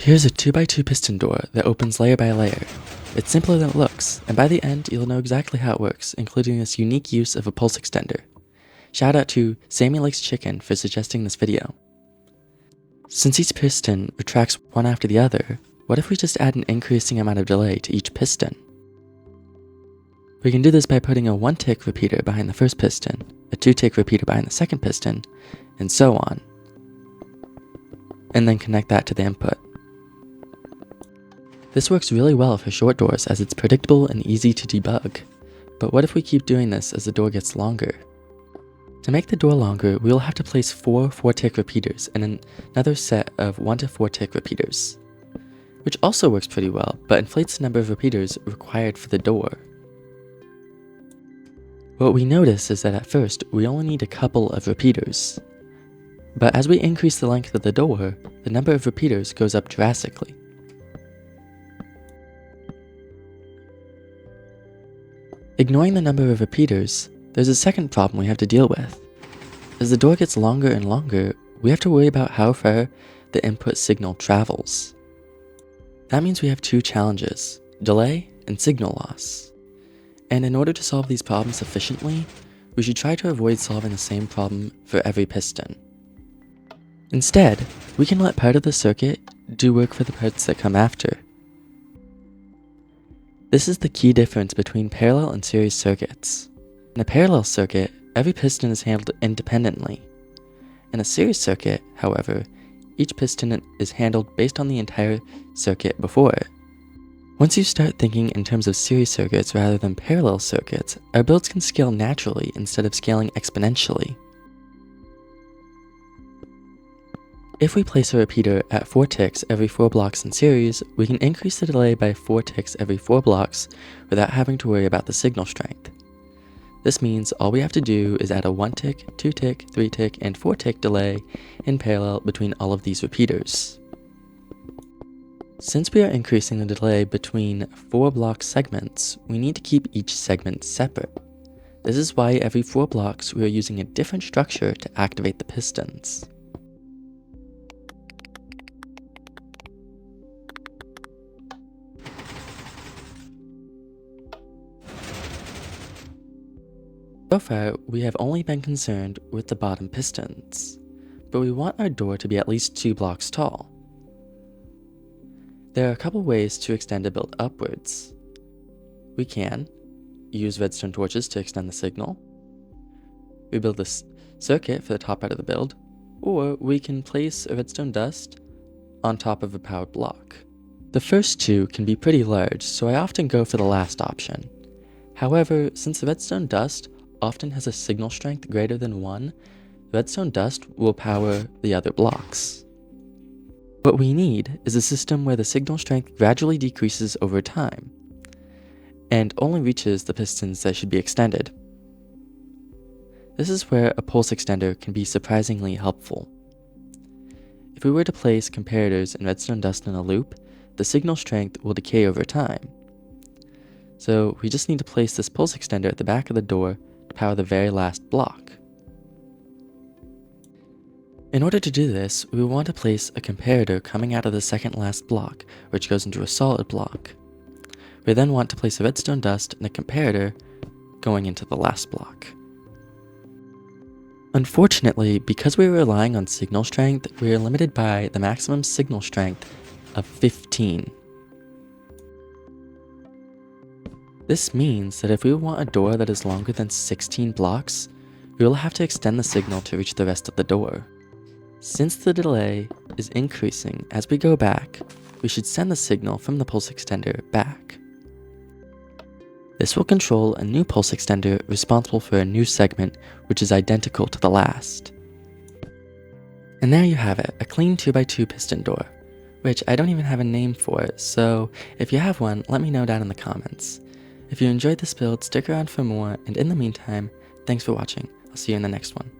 Here's a 2x2 piston door that opens layer by layer. It's simpler than it looks, and by the end you'll know exactly how it works, including this unique use of a pulse extender. Shout out to Sammy Likes Chicken for suggesting this video. Since each piston retracts one after the other, what if we just add an increasing amount of delay to each piston? We can do this by putting a 1-tick repeater behind the first piston, a 2-tick repeater behind the second piston, and so on. And then connect that to the input. This works really well for short doors as it's predictable and easy to debug. But what if we keep doing this as the door gets longer? To make the door longer, we will have to place 4 4-tick repeaters and another set of 1 to 4-tick repeaters, which also works pretty well, but inflates the number of repeaters required for the door. What we notice is that at first, we only need a couple of repeaters. But as we increase the length of the door, the number of repeaters goes up drastically. Ignoring the number of repeaters, there's a second problem we have to deal with. As the door gets longer and longer, we have to worry about how far the input signal travels. That means we have 2 challenges: delay and signal loss. And in order to solve these problems efficiently, we should try to avoid solving the same problem for every piston. Instead, we can let part of the circuit do work for the parts that come after. This is the key difference between parallel and series circuits. In a parallel circuit, every piston is handled independently. In a series circuit, however, each piston is handled based on the entire circuit before it. Once you start thinking in terms of series circuits rather than parallel circuits, our builds can scale naturally instead of scaling exponentially. If we place a repeater at 4 ticks every 4 blocks in series, we can increase the delay by 4 ticks every 4 blocks without having to worry about the signal strength. This means all we have to do is add a 1-tick, 2-tick, 3-tick, and 4-tick delay in parallel between all of these repeaters. Since we are increasing the delay between 4 block segments, we need to keep each segment separate. This is why every 4 blocks we are using a different structure to activate the pistons. So far, we have only been concerned with the bottom pistons, but we want our door to be at least 2 blocks tall. There are a couple ways to extend a build upwards. We can use redstone torches to extend the signal, we build this circuit for the top out of the build, or we can place a redstone dust on top of a powered block. The first 2 can be pretty large, so I often go for the last option. However, since the redstone dust often has a signal strength greater than 1, redstone dust will power the other blocks. What we need is a system where the signal strength gradually decreases over time, and only reaches the pistons that should be extended. This is where a pulse extender can be surprisingly helpful. If we were to place comparators and redstone dust in a loop, the signal strength will decay over time. So we just need to place this pulse extender at the back of the door to power the very last block. In order to do this, we will want to place a comparator coming out of the second last block, which goes into a solid block. We then want to place a redstone dust and a comparator going into the last block. Unfortunately, because we are relying on signal strength, we are limited by the maximum signal strength of 15. This means that if we want a door that is longer than 16 blocks, we will have to extend the signal to reach the rest of the door. Since the delay is increasing as we go back, we should send the signal from the pulse extender back. This will control a new pulse extender responsible for a new segment which is identical to the last. And there you have it, a clean 2x2 piston door, which I don't even have a name for it, so if you have one, let me know down in the comments. If you enjoyed this build, stick around for more, and in the meantime, thanks for watching. I'll see you in the next one.